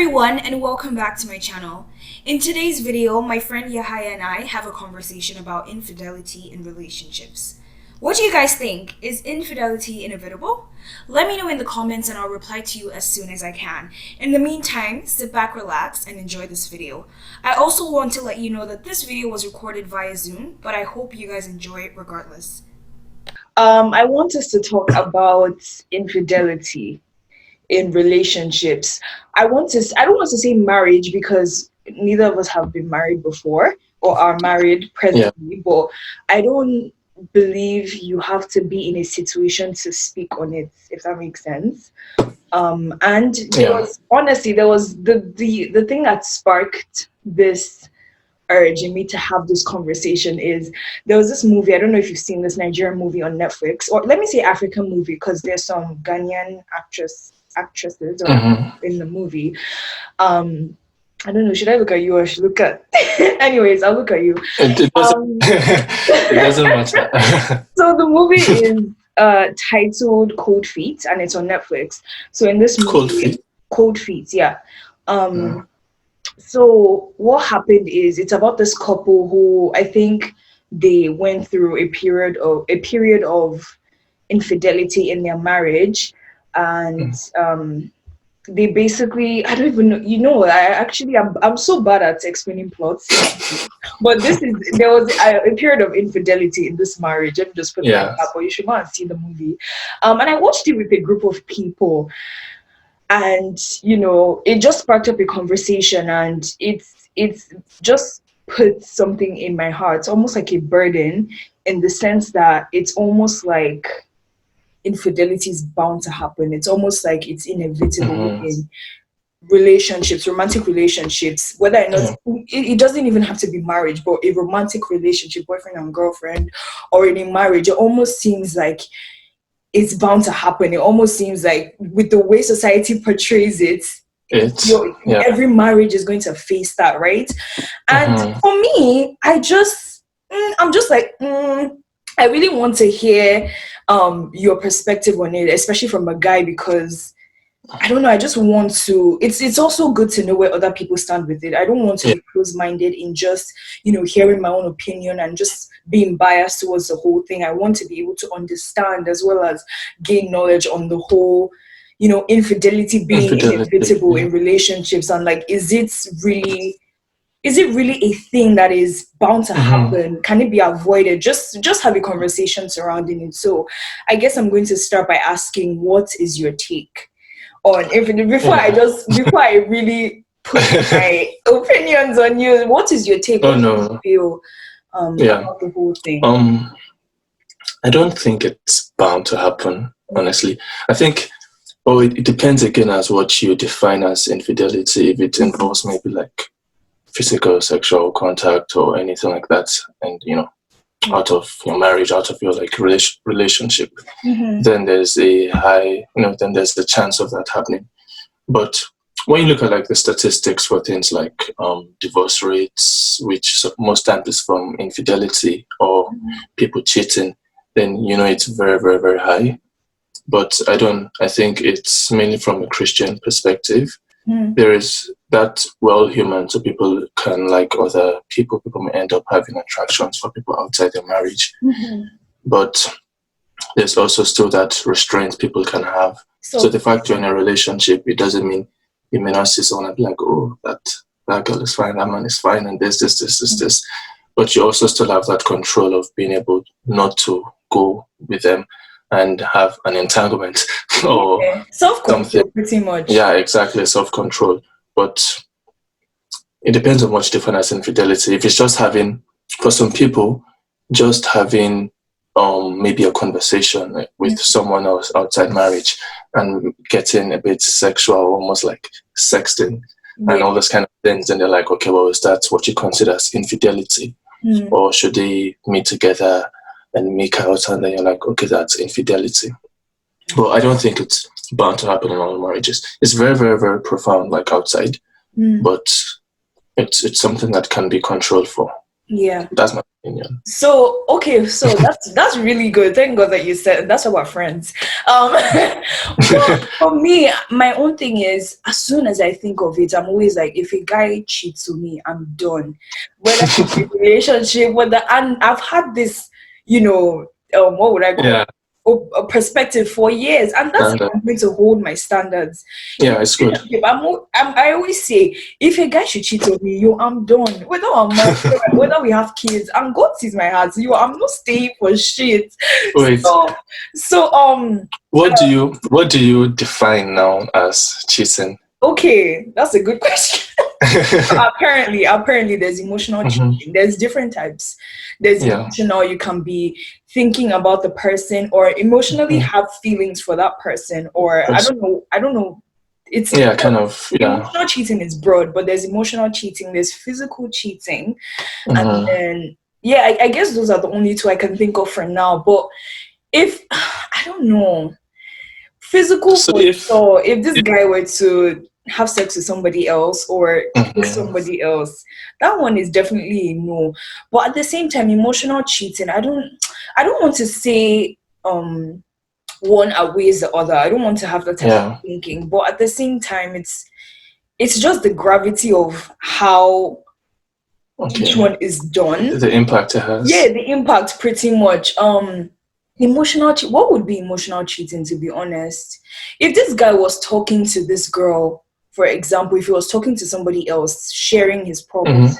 everyone, and welcome back to my channel. In today's video, my friend Yahaya and I have a conversation about infidelity in relationships. What do you guys think? Is infidelity inevitable? Let me know in the comments and I'll reply to you as soon as I can. In the meantime, sit back, relax, and enjoy this video. I also want to let you know that this video was recorded via Zoom, but I hope you guys enjoy it regardless. I want us to talk about infidelity in relationships. I don't want to say marriage because neither of us have been married before or are married presently, but I don't believe you have to be in a situation to speak on it, if that makes sense. And there was the thing that sparked this urge in me to have this conversation is there was this movie. I don't know if you've seen this Nigerian movie on Netflix, or let me say African movie, because there's some Ghanaian actresses in the movie. I don't know, should I look at you or should I look at anyways, I'll look at you. It doesn't, it doesn't matter. So the movie is titled Cold Feet, and it's on Netflix. So in this movie, Cold Feet, yeah. So what happened is it's about this couple who I think they went through a period of infidelity in their marriage, and they basically, I don't even know, I'm so bad at explaining plots, but there was a period of infidelity in this marriage. Let me just put that up, but you should go and see the movie. And I watched it with a group of people. And, it just sparked up a conversation, and it's just put something in my heart. It's almost like a burden, in the sense that it's almost like infidelity is bound to happen. It's almost like it's inevitable in relationships, romantic relationships, whether or not it doesn't even have to be marriage, but a romantic relationship, boyfriend and girlfriend, or in a marriage. It almost seems like it's bound to happen. It almost seems like, with the way society portrays it, every marriage is going to face that, right? And for me, I'm just like, I really want to hear your perspective on it, especially from a guy, because I don't know, I just want to, it's also good to know where other people stand with it. I don't want to be close-minded in just, hearing my own opinion and just being biased towards the whole thing. I want to be able to understand as well as gain knowledge on the whole, infidelity being inevitable in relationships, and like, is it really a thing that is bound to happen? Can it be avoided? Just have a conversation surrounding it. So I guess I'm going to start by asking, what is your take on infidelity? Before I really put my opinions on you, what is your take on how you feel about the whole thing? I don't think it's bound to happen, honestly. I think it depends again as what you define as infidelity. If it involves maybe like physical sexual contact or anything like that, and out of your marriage, out of your like relationship, then there's a high, then there's the chance of that happening. But when you look at like the statistics for things like divorce rates, which most times is from infidelity or people cheating, then it's very, very, very high. But I think it's mainly from a Christian perspective. There is that human, so people can like other people. People may end up having attractions for people outside their marriage, but there's also still that restraint people can have. So the fact you're in a relationship, it doesn't mean you may not see someone and be like, oh, that girl is fine, that man is fine, and this. But you also still have that control of being able not to go with them and have an entanglement or self-control, pretty much. Yeah, exactly, self-control. But it depends on what you define as infidelity. If it's just having, for some people, just having maybe a conversation with someone else outside marriage and getting a bit sexual, almost like sexting and all those kind of things, and they're like, okay, well, is that what you consider as infidelity? Or should they meet together and make out, and then you're like, okay, that's infidelity. Well, I don't think it's bound to happen in all marriages. It's very, very, very profound, like outside, but it's something that can be controlled for. Yeah. That's my opinion. So okay, so that's really good. Thank God that you said that's about friends. Well, for me, my own thing is as soon as I think of it, I'm always like, if a guy cheats on me, I'm done. Whether it's a relationship, whether and I've had this, what would I call Yeah, it? A perspective for years, and that's how standard. I'm going to hold my standards. In Yeah, a it's good. relationship, I always say, if a guy should cheat on me, I'm done. Whether I'm married, whether we have kids, and God sees my heart, I'm not staying for shit. Wait, So, so what do you define now as cheating? okay, that's a good question. Apparently there's emotional Hmm. cheating. There's different types. There's Yeah. emotional, you can be thinking about the person or emotionally Mhm. have feelings for that person, or I don't know. It's Yeah, kind of. Yeah. emotional cheating is broad, but there's emotional cheating, there's physical cheating, and Mhm. then yeah, I guess those are the only two I can think of for now. But if I don't know, physical So for sure. If this guy were to have sex with somebody else or kiss Mhm. somebody else, that one is definitely a no. But at the same time, emotional cheating, I don't want to say one outweighs the other. I don't want to have that type of Yeah. thinking. But at the same time, it's just the gravity of how each Okay. one is done. The impact it Yeah, has. the impact pretty much. What would be emotional cheating, to be honest? If this guy was talking to this girl, for example, if he was talking to somebody else, sharing his Hmm. problems,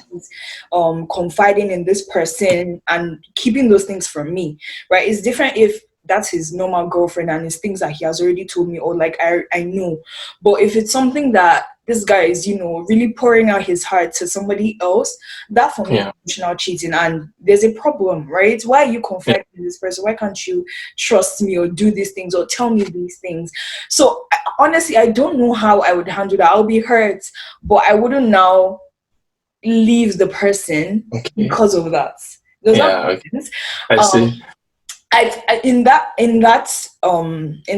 confiding in this person and keeping those things from me, right? It's different if that's his normal girlfriend and it's things that he has already told me, or like I know. But if it's something that this guy is, really pouring out his heart to somebody else, that for me is Yeah. emotional cheating, and there's a problem, right? Why are you Yeah. confiding in this person? Why can't you trust me or do these things or tell me these things? So honestly, I don't know how I would handle that. I'll be hurt, but I wouldn't now leave the person Okay. because of that. Does that Yeah. Okay. make sense? I um see. in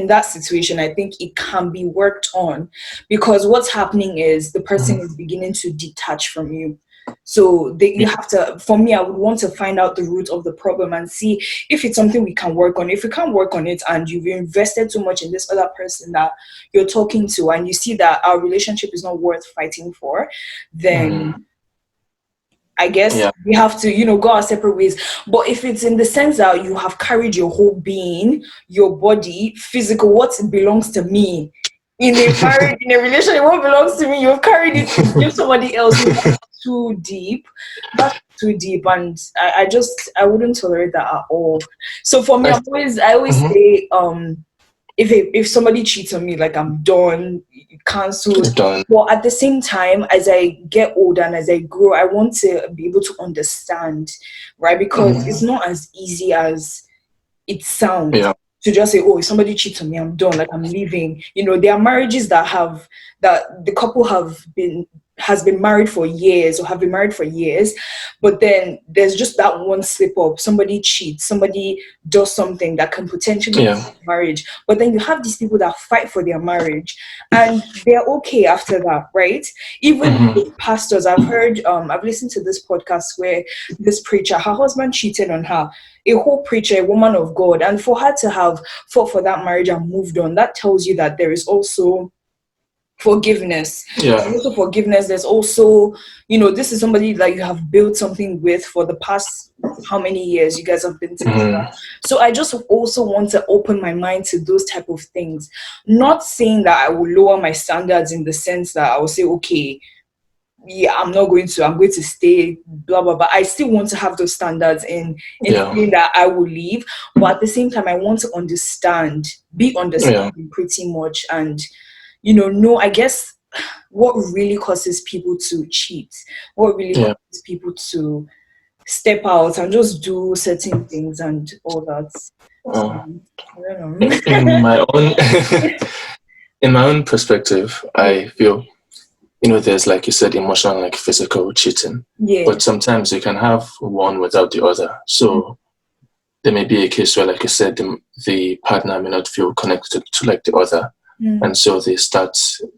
that situation, I think it can be worked on, because what's happening is the person Mhm. is beginning to detach from you. So you Yeah. have to, for me, I would want to find out the root of the problem and see if it's something we can work on. If we can't work on it and you've invested too much in this other person that you're talking to, and you see that our relationship is not worth fighting for, Mhm. then I guess Yeah. we have to, go our separate ways. But if it's in the sense that you have carried your whole being, your body, physical, what belongs to me, in a marriage, in a relationship, what belongs to me, you've carried it to give somebody else. That's too deep. That's too deep, and I wouldn't tolerate that at all. So for me, I, I always mhm. say, if somebody cheats on me, like, I'm done, cancelled. Done. But at the same time, as I get older and as I grow, I want to be able to understand, right? Because it's Mhm. not as easy as it sounds Yeah. to just say, oh, if somebody cheats on me, I'm done, like, I'm leaving. There are marriages that the couple has been married for years, or have been married for years, but then there's just that one slip up, somebody cheats, somebody does something that can potentially Yeah. end marriage. But then you have these people that fight for their marriage and they're okay after that, right? Even Mhm. with pastors, I've listened to this podcast where this preacher, her husband cheated on her, a whole preacher, a woman of God, and for her to have fought for that marriage and moved on, that tells you that there is also forgiveness. Yeah. There's also forgiveness. There's also, this is somebody that you have built something with for the past how many years you guys have been together. Mhm. So I just also want to open my mind to those type of things. Not saying that I will lower my standards in the sense that I will say, okay, yeah, I'm going to stay, blah blah, but I still want to have those standards in Yeah. saying that I will leave. But at the same time, I want to be Yeah. understanding pretty much, and know, I guess, what really causes people to cheat, what really Yeah. causes people to step out and just do certain things and all that. So Uh, I don't in, know. in my own in my own perspective, Yeah, I feel there's, like you said, emotional, like physical cheating, yeah. but sometimes you can have one without the other. So there may be a case where, like you said, the partner may not feel connected to, like, the other, Mm, and so they start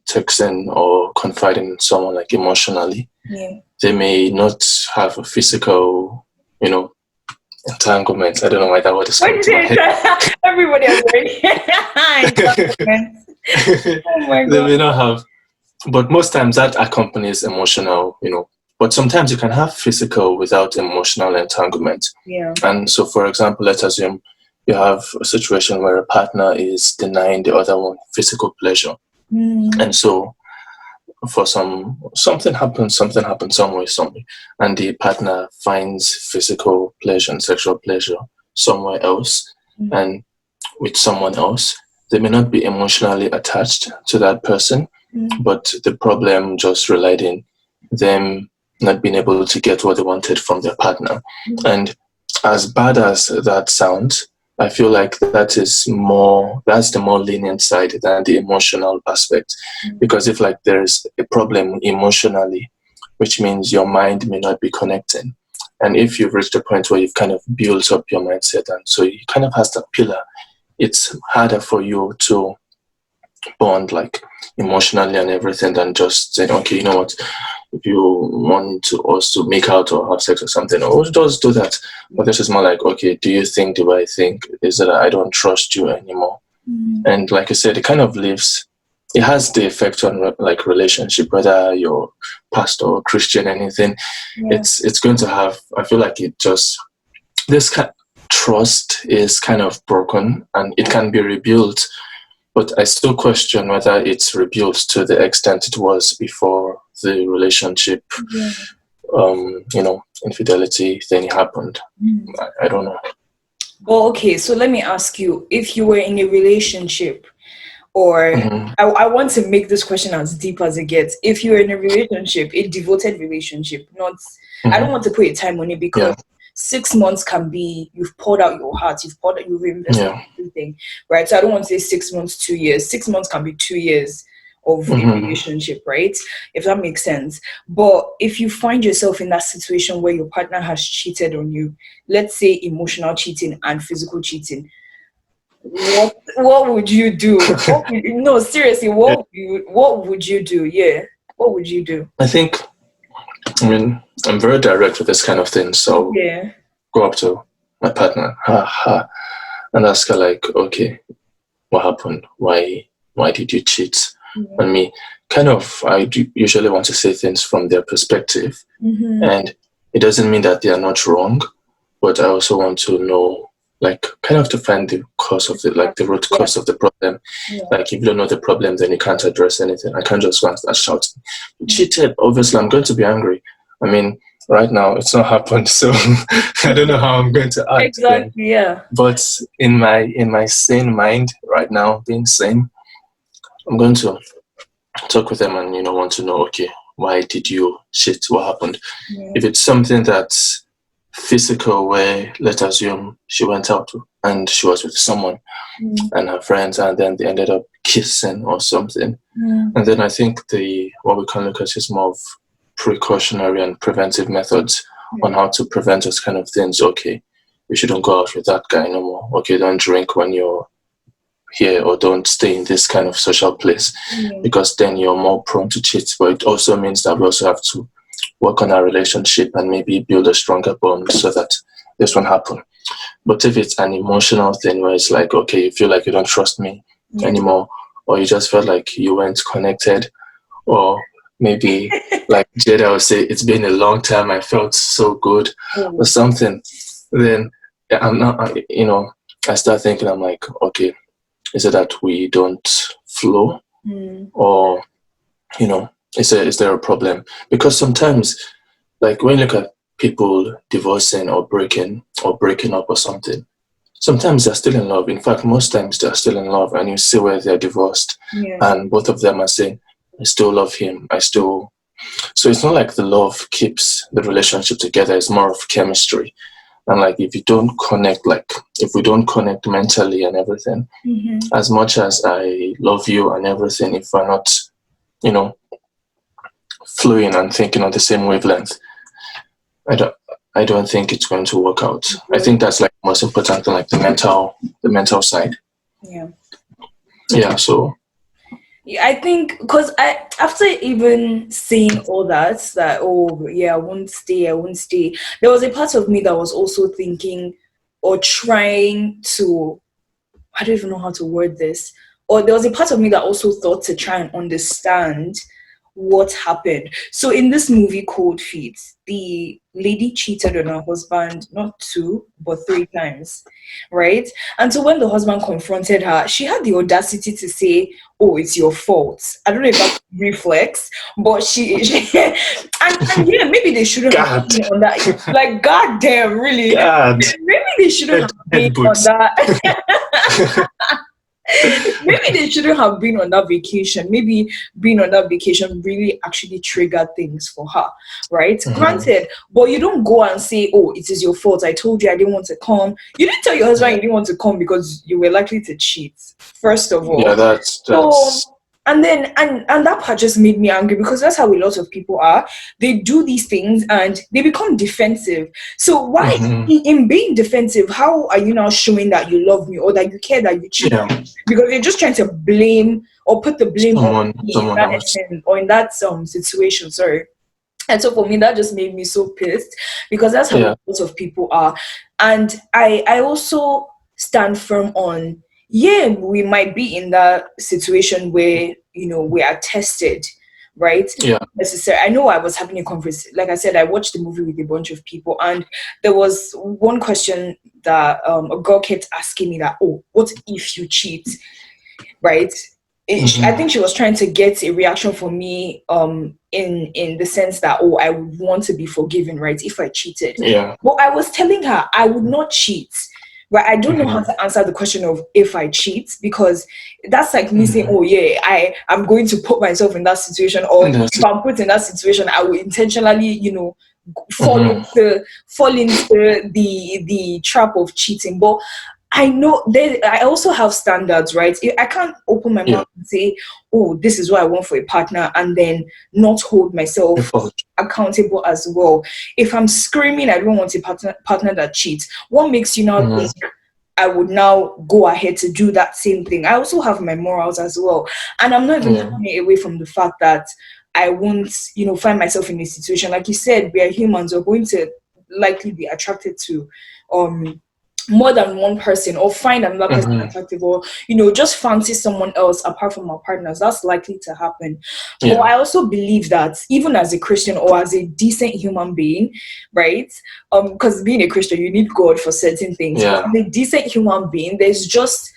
texting or confiding in someone, like, emotionally, yeah. they may not have a physical, entanglement. I don't know why that word is coming to my head. Everybody has already entanglement. Oh my They god. may not have, but most times that accompanies emotional, but sometimes you can have physical without emotional entanglement. Yeah. And so, for example, let's assume you have a situation where a partner is denying the other one physical pleasure. And so for something happens somewhere, and the partner finds physical pleasure and sexual pleasure somewhere else and with someone else. They may not be emotionally attached to that person, but the problem just relied in them not being able to get what they wanted from their partner. And as bad as that sounds, I feel like that's the more lenient side than the emotional aspect. Because if like there's a problem emotionally, which means your mind may not be connecting. And if you've reached a point where you've kind of built up your mindset, and so you kind of has that pillar, it's harder for you to bond like emotionally and everything than just saying, okay, you know what, if you want to also make out or have sex or something, or just do that. But this is more like, okay, do you think the way I think? Is that I don't trust you anymore? And like I said, it has the effect on like relationship, whether you're pastor or Christian, anything. It's going to have, I feel like trust is kind of broken and it can be rebuilt, but I still question whether it's rebuilt to the extent it was before the relationship, infidelity thing happened. I don't know. Well, okay, so let me ask you, if you were in a relationship, or I want to make this question as deep as it gets. If you're in a relationship, a devoted relationship, I don't want to put a time on it because 6 months can be, you've poured out your heart, you've invested everything, right? So I don't want to say 6 months, 2 years. 6 months can be 2 years of a relationship, right? If that makes sense. But if you find yourself in that situation where your partner has cheated on you, let's say emotional cheating and physical cheating, what would you do? No, seriously, what would you do? Yeah, what would you do? I'm very direct with this kind of thing, so go up to my partner, and ask her like, okay, what happened? Why did you cheat on me? I do usually want to say things from their perspective, and it doesn't mean that they are not wrong, but I also want to know, like, kind of to find the cause of it, like the root cause of the problem. Like, if you don't know the problem, then you can't address anything. I can't just go and start shouting, you cheated. Obviously, I'm going to be angry. I mean, right now it's not happened, so I don't know how I'm going to act. Exactly, then. But in my sane mind right now, being sane, I'm going to talk with them and want to know, okay, why did you cheat? What happened? If it's something that's physical, where let's assume she went out and she was with someone and her friends, and then they ended up kissing or something, and then I think what we can look at is more of precautionary and preventive methods on how to prevent those kind of things. Okay, you shouldn't go out with that guy no more. Okay, don't drink when you're here, or don't stay in this kind of social place, because then you're more prone to cheat. But it also means that we also have to work on our relationship and maybe build a stronger bond so that this won't happen. But if it's an emotional thing where it's like, okay, you feel like you don't trust me anymore, or you just felt like you weren't connected, or maybe like Jada would say, it's been a long time, I felt so good or something, then I'm not, I start thinking, I'm like, okay, is it that we don't flow, or is there a problem? Because sometimes, like when you look at people divorcing or breaking up or something, sometimes they're still in love. In fact, most times they're still in love, and you see where they're divorced, and both of them are saying, I still love him, so it's not like the love keeps the relationship together. It's more of chemistry. And like, if we don't connect mentally and everything, as much as I love you and everything, if we're not, flowing and thinking on the same wavelength, I don't think it's going to work out. I think that's like most important than like the mental side. Yeah. Yeah. So Yeah, I think because after even saying all that, oh yeah, I won't stay. There was a part of me that was also thinking or trying to, I don't even know how to word this. Or there was a part of me that also thought to try and understand what happened. So in this movie Cold Feet, the lady cheated on her husband not two but three times, right? And so when the husband confronted her, she had the audacity to say, "Oh, it's your fault." I don't know if that's reflex, but and yeah, maybe they shouldn't have God, been on that. Like, god damn, really? God, Maybe they shouldn't have been head on boots. that. Maybe they shouldn't have been on that vacation. Maybe being on that vacation really actually triggered things for her, right? Mhm. Granted, but you don't go and say, "Oh, it is your fault. I told you I didn't want to come." You didn't tell your husband Yeah, you didn't want to come because you were likely to cheat, first of yeah, all. So that's. and then and that part just made me angry because that's how a lot of people are. They do these things and they become defensive. So why Mhm. in being defensive, how are you now showing that you love me or that you care that you cheat? Yeah, Because you're just trying to blame or put the blame on me in someone that else. essence or in that situation. Sorry. And so for me, that just made me so pissed because that's how a Yeah, lot of people are. And I also stand firm on, yeah, we might be in that situation where, we are tested, right? yeah, Necessary. I know I was having a conversation. Like I said, I watched the movie with a bunch of people, and there was one question that a girl kept asking me that, "Oh, what if you cheat?" Right? I hmm think she was trying to get a reaction from me, in the sense that, oh, I would want to be forgiven, right, if I cheated. yeah, But I was telling her I would not cheat. Right, I don't know how hmm to answer the question of if I cheat because that's like me saying, hmm "Oh yeah, I'm going to put myself in that situation," or That's if I'm put in that situation, I will intentionally, fall hmm into the trap of cheating. But I know that I also have standards, right? I can't open my yeah, mouth and say, "Oh, this is what I want for a partner," and then not hold your myself fault. accountable as well. If I'm screaming, I don't want a partner that cheats. What makes you now Hmm think I would now go ahead to do that same thing? I also have my morals as well, and I'm not even Yeah, taking it away from the fact that I won't, find myself in a situation like you said. We are humans. We're going to likely be attracted to, um more than one person or find another person hmm attractive or just fancy someone else apart from our partners. That's likely to happen. But yeah, I also believe that even as a Christian or as a decent human being, right, because being a Christian you need God for certain things, but yeah, as a decent human being there's just,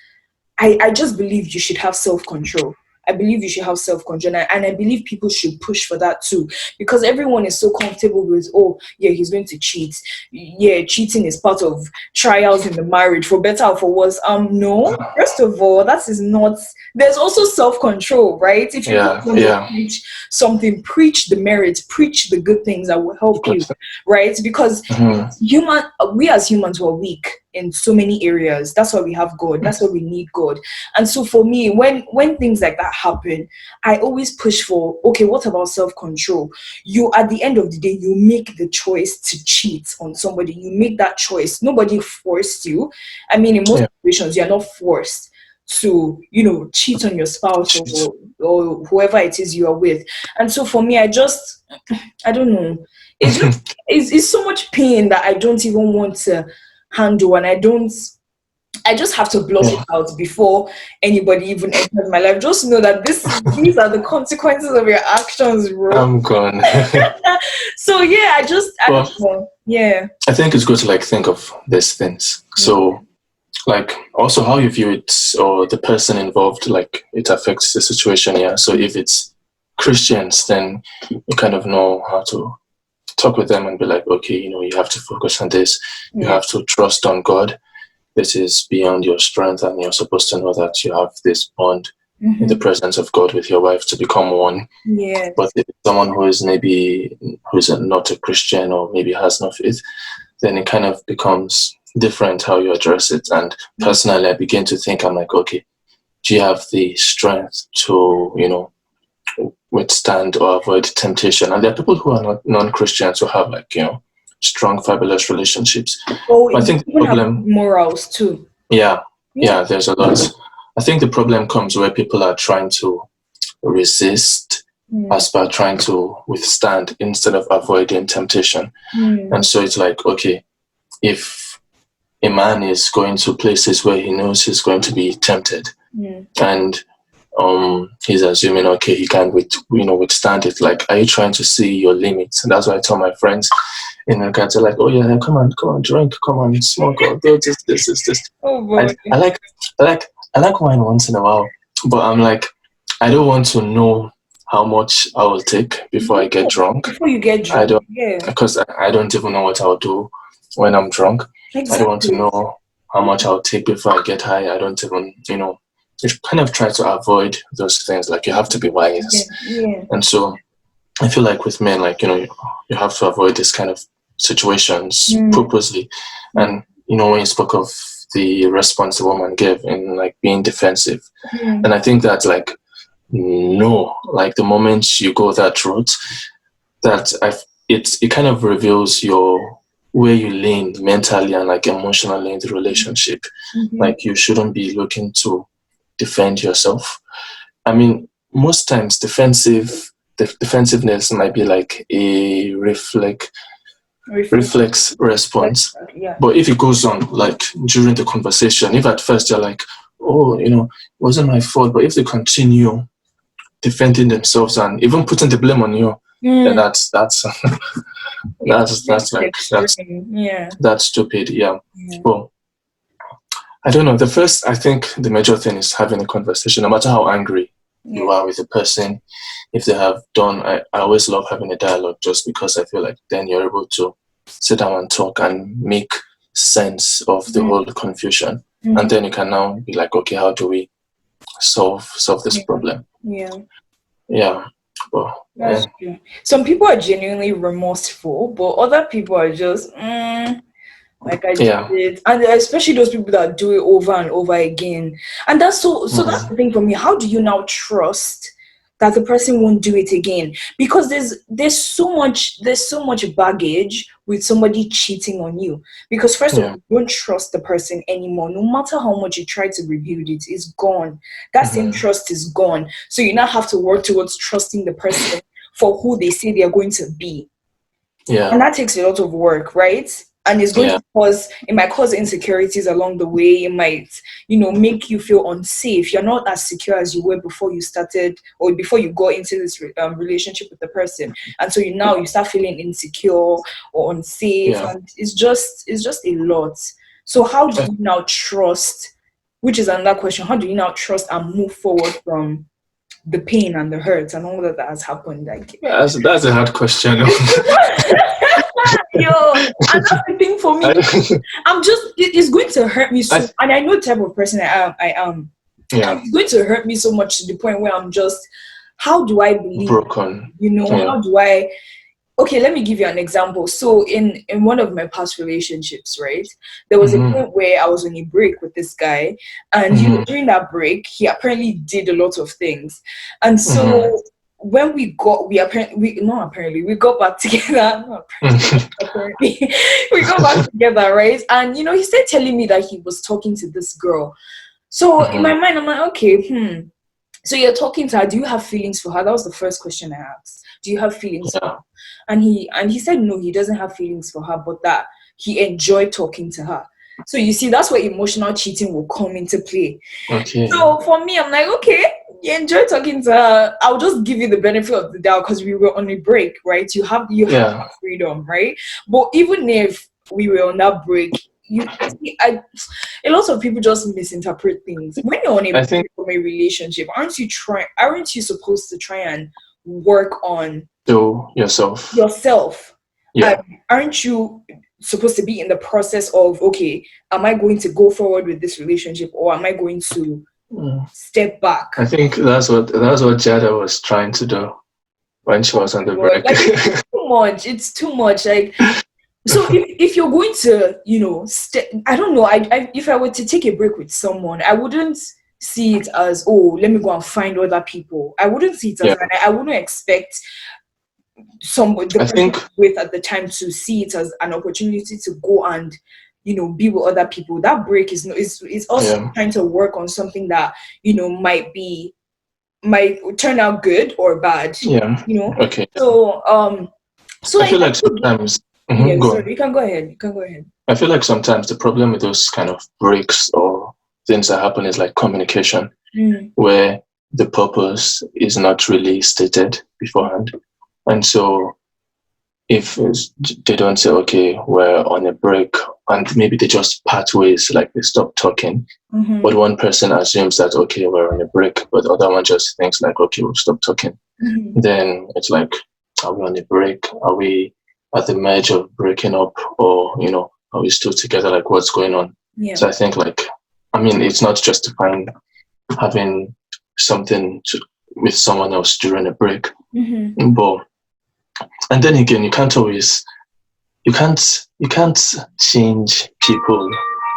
I just believe you should have self control. I believe you should have self control, and I believe people should push for that too, because everyone is so comfortable with, "Oh, yeah, he's going to cheat. Yeah, cheating is part of trials in the marriage, for better or for worse." No, first of all, that is not. There's also self control, right? If you really yeah, want to yeah. preach something, preach the merits, preach the good things that will help Good. you, right? Because hmm human we as humans were weak in so many areas. That's why we have God. That's why we need God. And so for me, when things like that happen, I always push for, okay, what about self-control? You, at the end of the day, you make the choice to cheat on somebody. You make that choice. Nobody forced you. I mean, in most Yeah. situations you're not forced to, cheat on your spouse or whoever it is you are with. And so for me, I don't know. It's just it's so much pain that I don't even want to handle, and I just have to block it Yeah. out before anybody even enters my life. Just know that these are the consequences of your actions, bro. I'm gone. So yeah, I don't Well, know. Yeah. I think it's good to like think of these things. Yeah. So, like, also how you view it or the person involved, like, it affects the situation. Yeah. So if it's Christians, then you kind of know how to talk with them and be like, okay, you have to focus on this. You Yeah. have to trust on God. This is beyond your strength, and you're supposed to know that you have this bond in the Mm-hmm. presence of God with your wife to become one. But Yes. if it's someone who's not a Christian or maybe has no faith, then it kind of becomes different how you address it. And personally, I begin to think, I'm like, okay, do you have the strength to, withstand or avoid temptation? And there are people who are not non-Christians who have like, strong, fabulous relationships. Oh, But I you think the even have problem, morals too. yeah, Yeah. yeah, there's a lot. I think the problem comes where people are trying to resist as per trying to withstand instead of avoiding temptation. And so it's like, okay, if a man is going to places where he knows he's going to be tempted, and he's assuming, okay, he can withstand it. Like, are you trying to see your limits? And that's why I tell my friends in regards to like, oh yeah, come on, drink, come on, smoke, or do this. Oh boy. I like wine once in a while, but I'm like, I don't want to know how much I will take before I get drunk. Before you get drunk, I don't, because I don't even know what I'll do when I'm drunk. Exactly. I don't want to know how much I'll take before I get high. I don't even, you kind of try to avoid those things. Like, you have to be wise. Yeah. And so I feel like with men, like, you have to avoid this kind of situations purposely. And, when you spoke of the response the woman gave in like being defensive, and I think that like, no, like the moment you go that route, that it kind of reveals where you lean mentally and like emotionally in the relationship. Like, you shouldn't be looking to defend yourself. I mean, most times defensiveness might be like a reflex response. But if it goes on like during the conversation, if at first you're like, oh, it wasn't my fault, but if they continue defending themselves and even putting the blame on you, then that's that's stupid. Well, I don't know. I think the major thing is having a conversation, no matter how angry you are with the person. If they have done, I always love having a dialogue, just because I feel like then you're able to sit down and talk and make sense of the whole confusion. And then you can now be like, okay, how do we solve this problem? Well, that's true. Some people are genuinely remorseful, but other people are just like, I did it. And especially those people that do it over and over again. And that's so that's the thing for me. How do you now trust that the person won't do it again? Because there's so much baggage with somebody cheating on you. Because first of all, you don't trust the person anymore. No matter how much you try to rebuild it, it's gone. That same trust is gone. So you now have to work towards trusting the person for who they say they are going to be. And that takes a lot of work, right? And it's going it might cause insecurities along the way. It might, make you feel unsafe. You're not as secure as you were before you started or before you got into this relationship with the person. And so you start feeling insecure or unsafe. And it's just a lot. So how do you now trust, which is another question, how do you now trust and move forward from the pain and the hurt and all that has happened? Like, that's a hard question. Yo, and that's the thing for me. It's going to hurt me so, and I know the type of person I am. It's going to hurt me so much to the point where I'm just, how do I believe? Broken. How do I? Okay, let me give you an example. So in one of my past relationships, right, there was a point where I was on a break with this guy, and during that break, he apparently did a lot of things, and so. When we got back together. Apparently, we got back together, right? And he started telling me that he was talking to this girl. So in my mind, I'm like, okay, so you're talking to her. Do you have feelings for her? That was the first question I asked. Do you have feelings for her? And he said no, he doesn't have feelings for her, but that he enjoyed talking to her. So you see, that's where emotional cheating will come into play. Okay. So for me, I'm like, okay, you enjoy talking to her. I'll just give you the benefit of the doubt because we were on a break, right? You have freedom, right? But even if we were on that break, a lot of people just misinterpret things. When you're on a break from a relationship, aren't you supposed to try and work on yourself? Yeah. Aren't you supposed to be in the process of, okay, am I going to go forward with this relationship or am I going to step back? I think that's what Jada was trying to do when she was on the break. Like, it's too much. Like, so if you're going to, I don't know. If I were to take a break with someone, I wouldn't see it as, oh, let me go and find other people. I wouldn't see it as I wouldn't expect somebody with at the time to see it as an opportunity to go and be with other people. That break is also trying to work on something that might be might turn out good or bad. Yeah. You know. Okay. So I feel I like think, sometimes. yeah. Go on. Sorry, you can go ahead. You can go ahead. I feel like sometimes the problem with those kind of breaks or things that happen is like communication, Mm. where the purpose is not really stated beforehand. And so if they don't say, okay, we're on a break, and maybe they just part ways, like they stop talking, Mm-hmm. but one person assumes that, okay, we're on a break, but the other one just thinks like, okay, we'll stop talking. Mm-hmm. Then it's like, are we on a break? Are we at the merge of breaking up, or are we still together? Like, what's going on? Yeah. So I think, like, I mean, it's not justifying having something with someone else during a break, Mm-hmm. but and then again, you can't change people.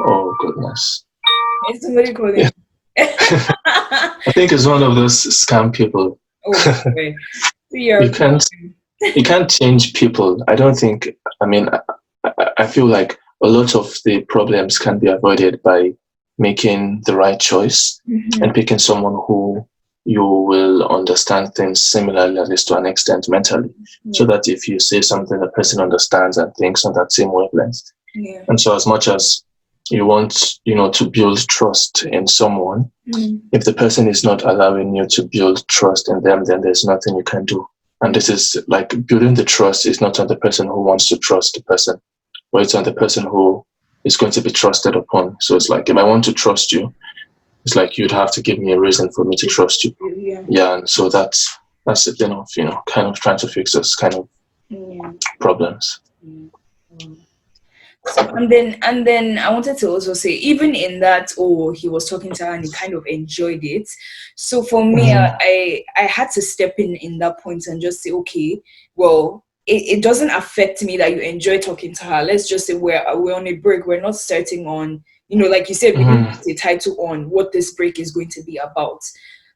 Oh goodness. Is somebody Yeah. calling? I think it's one of those scam people. Oh, okay. You can't change people. I don't think. I mean, I feel like a lot of the problems can be avoided by making the right choice Mm-hmm. and picking someone who you will understand things similarly, at least to an extent mentally, so that if you say something, the person understands and thinks on that same wavelength. Yeah. And so, as much as you want, to build trust in someone, if the person is not allowing you to build trust in them, then there's nothing you can do. And this is like building the trust is not on the person who wants to trust the person, but it's on the person who is going to be trusted upon. So it's like, if I want to trust you, it's like you'd have to give me a reason for me to trust you. Yeah, and so that's the thing of kind of trying to fix those kind of problems. So, and then I wanted to also say, even in that, he was talking to her and he kind of enjoyed it. So for me, I had to step in that point and just say, okay, well, it doesn't affect me that you enjoy talking to her. Let's just say we're on a break. We're not starting on, like you said, we didn't put a title on what this break is going to be about.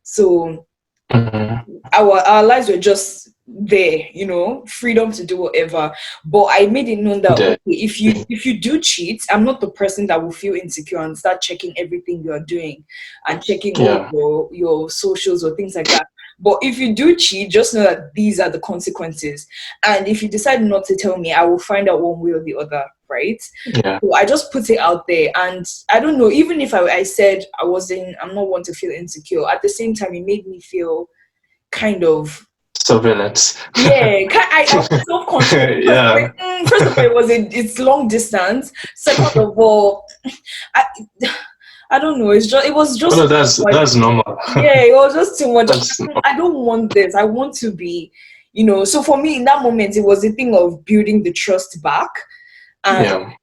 So our lives were just there, freedom to do whatever. But I made it known that okay, if you do cheat, I'm not the person that will feel insecure and start checking everything you're doing and checking all your socials or things like that. But if you do cheat, just know that these are the consequences. And if you decide not to tell me, I will find out one way or the other, right? Yeah. So I just put it out there. And I don't know, even if I said I'm not one to feel insecure, at the same time, it made me feel kind of surveillance. Yeah, I was self-conscious. Yeah. First of all, it's long distance. Second of all, I don't know. It was just. Oh, no, that's normal. Yeah, it was just too much. That's I don't want this. I want to be, So for me, in that moment, it was a thing of building the trust back and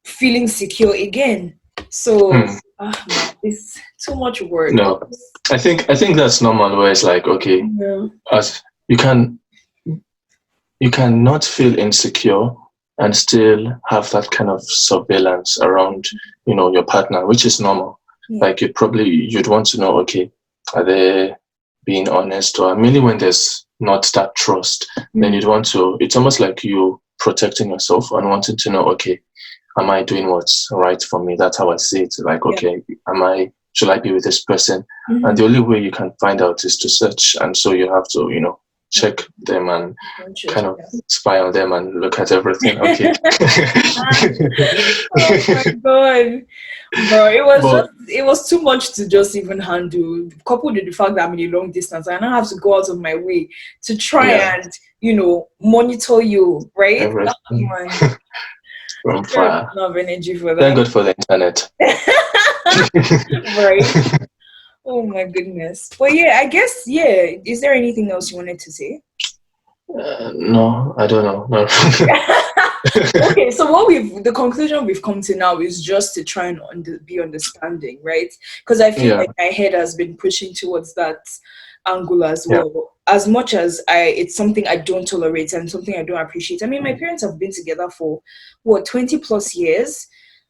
feeling secure again. So man, it's too much work. No, I think that's normal. Where it's like, okay, as you cannot feel insecure and still have that kind of surveillance around, your partner, which is normal. Like you'd want to know, okay, are they being honest? Or mainly when there's not that trust, then you'd want to. It's almost like you protecting yourself and wanting to know, okay, am I doing what's right for me? That's how I see it. Like, okay, should I be with this person? And the only way you can find out is to search. And so you have to, check them and kind of spy on them and look at everything. Okay. Oh my god, bro! It was too much to just even handle. Coupled with the fact that I'm in a long distance, I now have to go out of my way to try and monitor you, right? Everything. From far. I don't have energy for that. Thank God for the internet. Right. Oh my goodness. But yeah, I guess, is there anything else you wanted to say? No, I don't know. No. Okay, so the conclusion we've come to now is just to try and be understanding, right? Because I feel like my head has been pushing towards that angle as well. As much as it's something I don't tolerate and something I don't appreciate. I mean, my parents have been together for 20 plus years.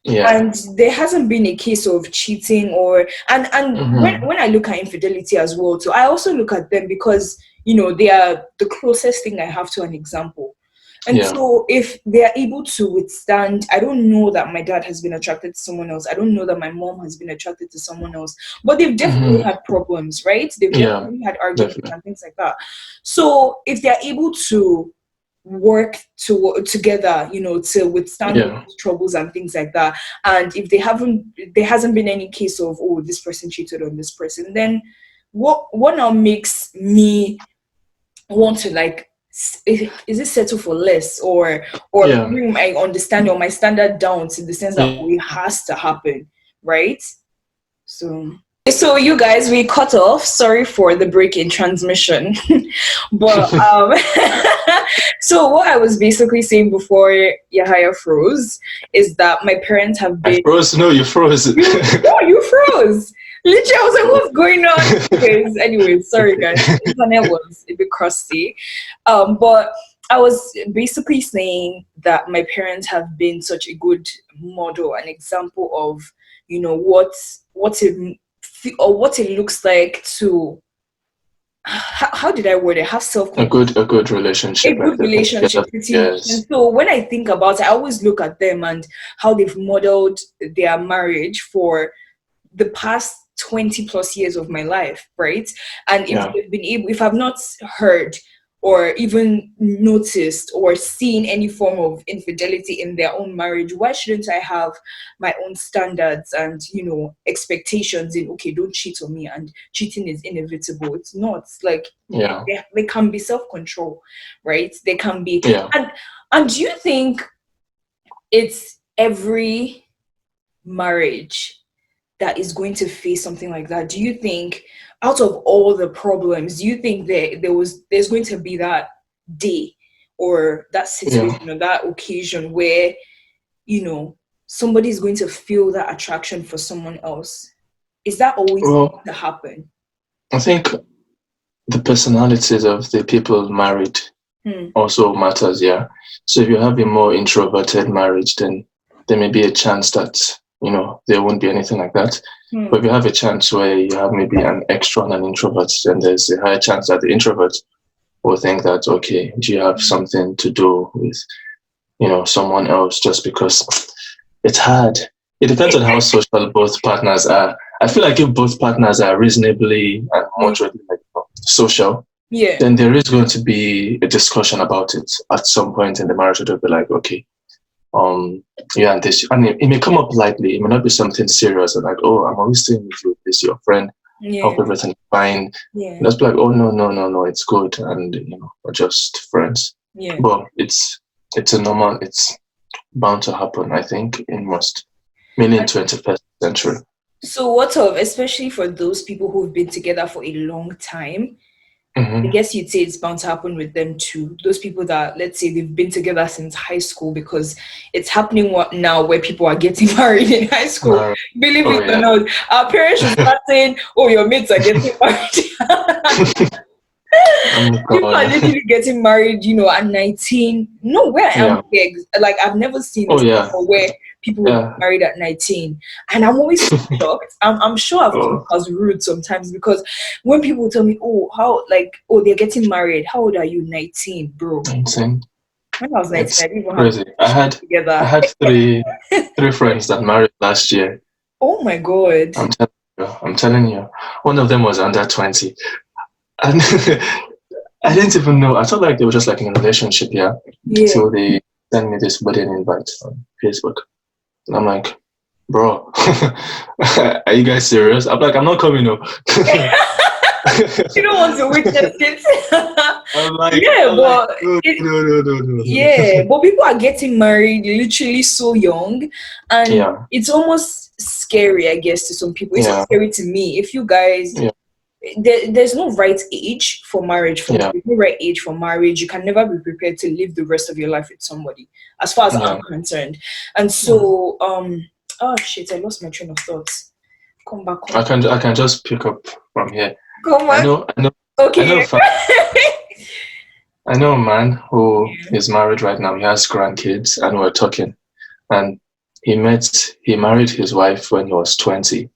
And there hasn't been a case of cheating when I look at infidelity as well too, I also look at them because they are the closest thing I have to an example. And so if they are able to withstand, I don't know that my dad has been attracted to someone else. I don't know that my mom has been attracted to someone else. But they've definitely had problems, right? They've definitely had arguments and things like that. So if they're able to work together, to withstand those troubles and things like that, and if there hasn't been any case of, oh, this person cheated on this person, then what now makes me want to, like, is it settle for less, or bring my understanding or my standard down to the sense that it has to happen, right? So you guys, we cut off. Sorry for the break in transmission. But so what I was basically saying before Yahaya froze is that my parents have been... I froze? No, you froze. You froze. Literally, I was like, what's going on? Anyways, sorry guys. The internet was a bit crusty. But I was basically saying that my parents have been such a good model, an example of, what it looks like to... How did I word it? Have self-confidence. A good relationship. A good relationship. Yes. And so when I think about it, I always look at them and how they've modeled their marriage for the past 20 plus years of my life, right? And if they've been able, if I've not heard or even noticed or seen any form of infidelity in their own marriage, why shouldn't I have my own standards and, expectations in, okay, don't cheat on me, and cheating is inevitable? It's not. Like, they can be self-control, right? They can be. And do you think it's every marriage that is going to face something like that? Do you think, out of all the problems, do you think that there's going to be that day or that situation or that occasion where, somebody's going to feel that attraction for someone else? Is that always going to happen? I think the personalities of the people married also matters, So if you have a more introverted marriage, then there may be a chance that there won't be anything like that. But if you have a chance where you have maybe an extrovert and an introvert, then there's a higher chance that the introvert will think that, okay, do you have something to do with, someone else, just because it's hard. It depends on how social both partners are. I feel like if both partners are reasonably and moderately social, then there is going to be a discussion about it at some point in the marriage. They'll be like, okay, and this, and it may come up lightly. It may not be something serious, like, oh, I'm always staying with you, this your friend, hope everything's fine. Let's be like, oh, no, it's good, and we're just friends. But it's a normal, it's bound to happen, I think, mainly in 21st century. So what of, especially for those people who've been together for a long time, I guess you'd say it's bound to happen with them too. Those people that, let's say, they've been together since high school, because it's happening now where people are getting married in high school. Believe it or not, our parents should start saying, oh, your mates are getting married. People are literally getting married, at 19. No, where I am, like, I've never seen this before, where people get married at 19. And I'm always so shocked. I'm sure I've come as rude sometimes, because when people tell me, they're getting married, how old are you? 19, bro. 19. When I was 19, it's I didn't even crazy. I had three friends that married last year. Oh my God. I'm telling you. One of them was under 20. And I didn't even know. I thought like they were just like in a relationship, So they sent me this wedding invite on Facebook. And I'm like, bro, are you guys serious? I'm like, I'm not coming up. You don't want to witness it. I'm like, no. Yeah, but people are getting married literally so young, and it's almost scary, I guess, to some people. It's not scary to me. If you guys, there's no right age for marriage. There's no right age for marriage. You can never be prepared to live the rest of your life with somebody, as far as I'm concerned. And so, oh shit, I lost my train of thought. Come back. I can just pick up from here. Come on. I know. Okay. I know a man who is married right now. He has grandkids, and we're talking. And he married his wife when he was 20.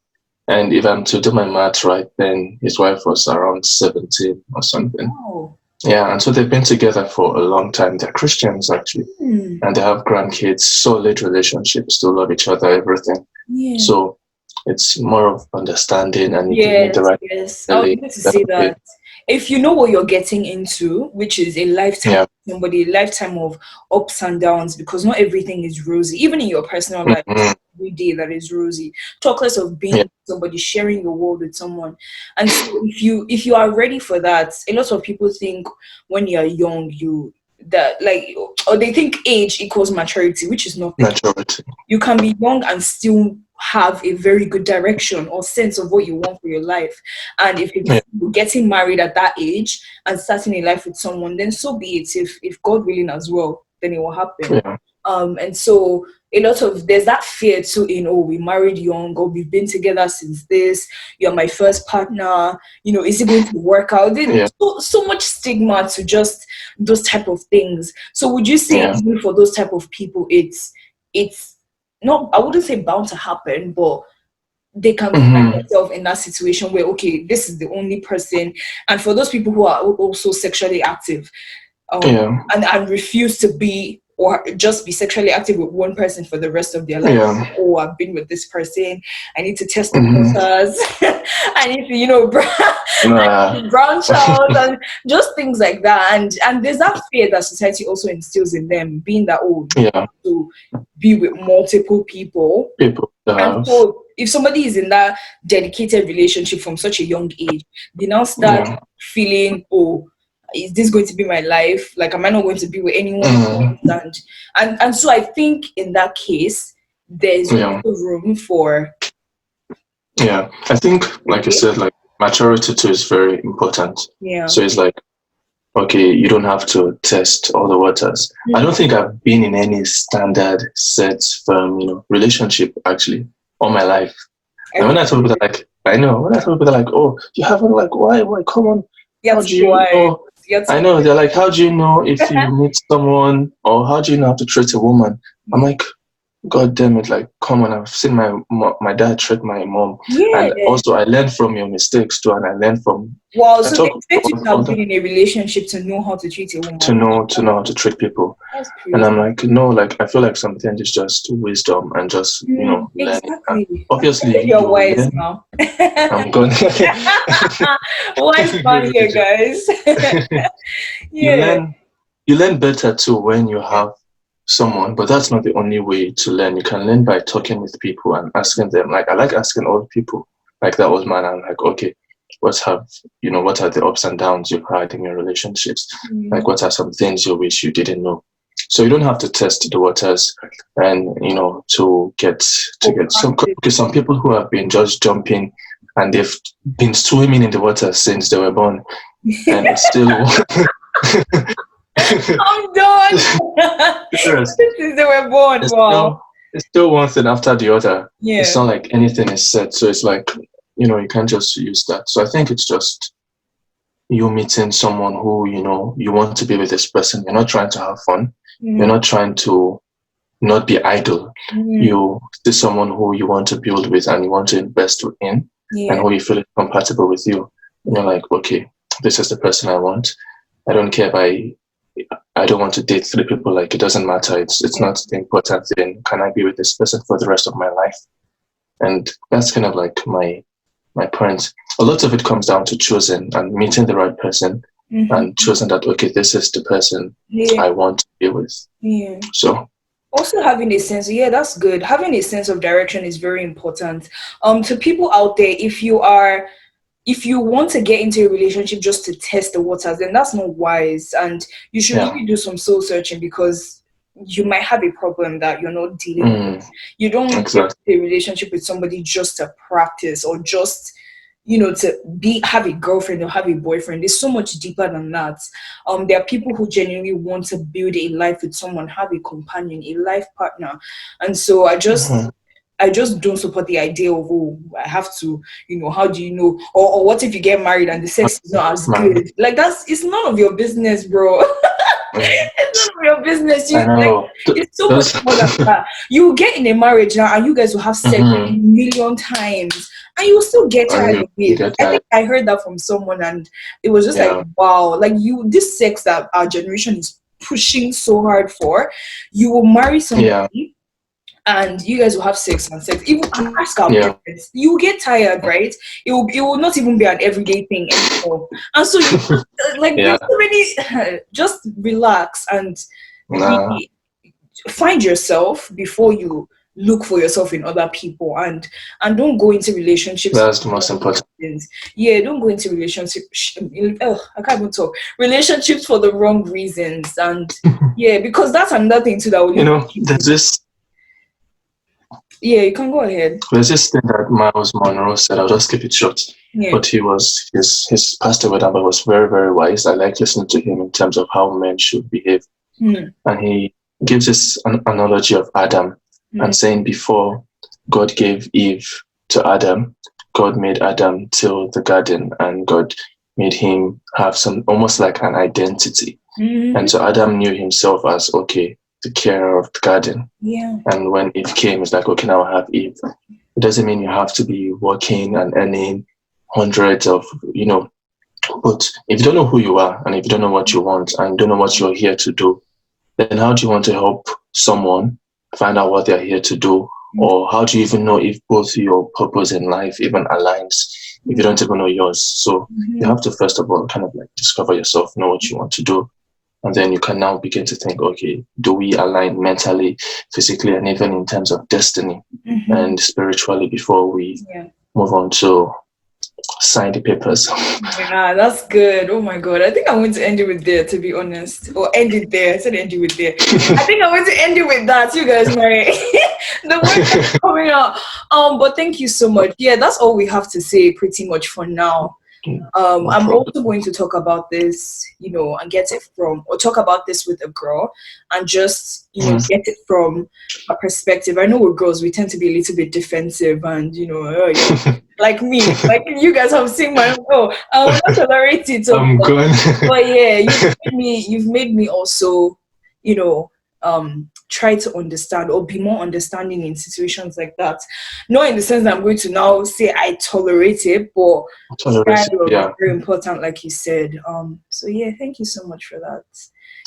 And if I'm to do my math right, then his wife was around 17 or something. Oh. Yeah, and so they've been together for a long time. They're Christians actually, and they have grandkids, solid relationships, still love each other, everything. Yeah. So it's more of understanding, and if you meet the Yes, right yes. I was family, going to then say okay. that if you know what you're getting into, which is a lifetime Yeah. of somebody, a lifetime of ups and downs, because not everything is rosy, even in your personal life, it's Hmm. not every day that is rosy. Talk less of being Yeah. with somebody, sharing your world with someone. And so if you are ready for that, a lot of people think when you're young, you that like or they think age equals maturity, which is not the case. Majority. You can be young and still have a very good direction or sense of what you want for your life. And if Yeah. it's getting married at that age and starting a life with someone, then so be it. If God willing as well, then it will happen. Yeah. And so a lot of there's that fear too in, oh, we married young, or we've been together since this, you're my first partner, is it going to work out? There's Yeah. so much stigma to just those type of things. So would you say Yeah. even for those type of people, it's not, I wouldn't say bound to happen, but they can find Hmm. themselves in that situation where, okay, this is the only person. And for those people who are also sexually active, Yeah. and refuse to be or just be sexually active with one person for the rest of their life. Yeah. Oh, I've been with this person. I need to test the Hmm. waters. I need to, Nah. branch out and just things like that. And there's that fear that society also instills in them, being that, oh, you Yeah. have to be with multiple people. People And have. so if somebody is in that dedicated relationship from such a young age, they now start Yeah. feeling, oh, is this going to be my life? Like, am I not going to be with anyone Mm. else? And so I think in that case, there's Yeah. also room for, Yeah. I think, like you okay, said, like maturity too is very important. yeah. So it's like, okay, you don't have to test all the waters. I don't think I've been in any standard set firm, relationship actually all my life. I And when think I tell people that, like, I know when I tell people that, like, oh, you haven't, like, why, come on, you how have to do be you wise. know? You have to I be know they're like, how do you know if you meet someone, or how do you know how to treat a woman? I'm like, God damn it, like, come on, I've seen my dad treat my mom. yeah. And also, I learned from your mistakes too, and I learned from, Wow, I so they talk expect you about to all have that been in a relationship to know how to treat a to woman. know how to treat people. That's And crazy. I'm like, no, like, I feel like something is just wisdom and just, learning. And Exactly. I obviously, think you're you wise learn. now. I'm going. Wise man here, guys. you Yeah. learn you learn better too when you have someone, but that's not the only way to learn. You can learn by talking with people and asking them. Like, I like asking old people, like that was man. I'm like, okay, what are the ups and downs you've had in your relationships? Like, what are some things you wish you didn't know? So you don't have to test the waters, and to get some, because some people who have been just jumping and they've been swimming in the water since they were born, and it's still I'm done. serious. Since they were born. It's Wow. still it's still one thing after the other. It's Yeah. not like anything is set. So it's like, you can't just use that. So I think it's just you meeting someone who, you want to be with this person. You're not trying to have fun. You're not trying to not be idle. You see someone who you want to build with and you want to invest in, and Yeah. who you feel is compatible with you. And you're like, okay, this is the person I want. I don't care if I don't want to date three people. Like, it doesn't matter. It's Yeah. not the important thing. Can I be with this person for the rest of my life? And that's kind of like my point. A lot of it comes down to choosing and meeting the right person, and choosing that, okay, this is the person Yeah. I want to be with. Yeah. So Also having a sense, yeah, that's good. Having a sense of direction is very important. To people out there, if you want to get into a relationship just to test the waters, then that's not wise. And you should yeah. really do some soul searching, because you might have a problem that you're not dealing with. You don't get Exactly. into a relationship with somebody just to practice or just to have a girlfriend or have a boyfriend. It's so much deeper than that. There are people who genuinely want to build a life with someone, have a companion, a life partner. And so I just don't support the idea of, oh, I have to, how do you know? Or what if you get married and the sex is not as Man, good? Like, it's none of your business, bro. It's none of your business. I know. It's so much more than that. You get in a marriage now and you guys will have sex a million times and you will still get tired of it. I think I heard that from someone and it was just like, wow, like this sex that our generation is pushing so hard for, you will marry somebody and you guys will have sex and sex. Even ask our parents, you will get tired, right? It will not even be an everyday thing anymore. And so you there's so many just relax and find yourself before you look for yourself in other people and don't go into relationships. That's the most important. Don't go into relationships. I can't even talk. Relationships for the wrong reasons and because that's another thing too that will there's this. Yeah, you can go ahead. There's this thing that Miles Monroe said. I'll just keep it short. Yeah. But he's passed away now, but was very, very wise. I like listening to him in terms of how men should behave. And he gives this analogy of Adam and saying before God gave Eve to Adam, God made Adam till the garden and God made him have some almost like an identity. And so Adam knew himself as, okay, the carer of the garden. And when Eve came, it's like, okay, now I have Eve. It doesn't mean you have to be working and earning hundreds of, but if you don't know who you are and if you don't know what you want and don't know what you're here to do, then how do you want to help someone find out what they're here to do? Or how do you even know if both your purpose in life even aligns if you don't even know yours? So you have to first of all kind of like discover yourself, know what you want to do. And then you can now begin to think, okay, do we align mentally, physically, and even in terms of destiny and spiritually before we move on to sign the papers? Yeah, that's good. Oh my God. I think I want to end it with there, to be honest. Or end it there. I said end it with there. I think I want to end it with that. You guys, the word is coming out. But thank you so much. Yeah, that's all we have to say pretty much for now. I'm also going to talk about this, and talk about this with a girl and just, get it from a perspective. I know we're girls, we tend to be a little bit defensive and, like me, like you guys have seen I will not tolerate it. I'm good. But yeah, you've made me also, try to understand or be more understanding in situations like that. Not in the sense that I'm going to now say I tolerate it, but very important, like you said. So yeah, thank you so much for that.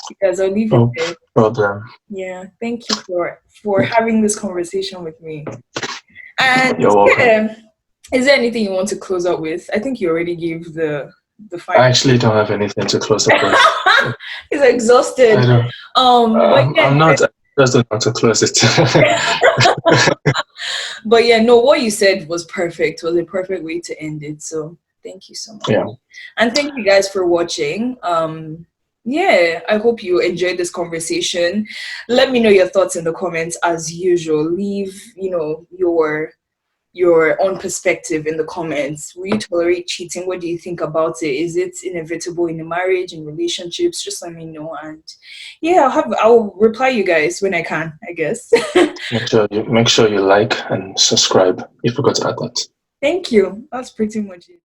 Because I'll leave it there. Problem. Yeah, thank you for having this conversation with me. And you're welcome. Is there anything you want to close up with? I think you already gave the final. I actually don't have anything to close up with. He's exhausted. I know. I'm not. I just don't want to close it. But yeah, no, what you said was perfect. Was a perfect way to end it. So thank you so much. Yeah. And thank you guys for watching. I hope you enjoyed this conversation. Let me know your thoughts in the comments as usual. Leave, your own perspective in the comments. Will you tolerate cheating? What do you think about it? Is it inevitable in a marriage, in relationships? Just let me know. And I'll reply you guys when I can, I guess. Make sure you like and subscribe. You forgot to add that. Thank you. That's pretty much it.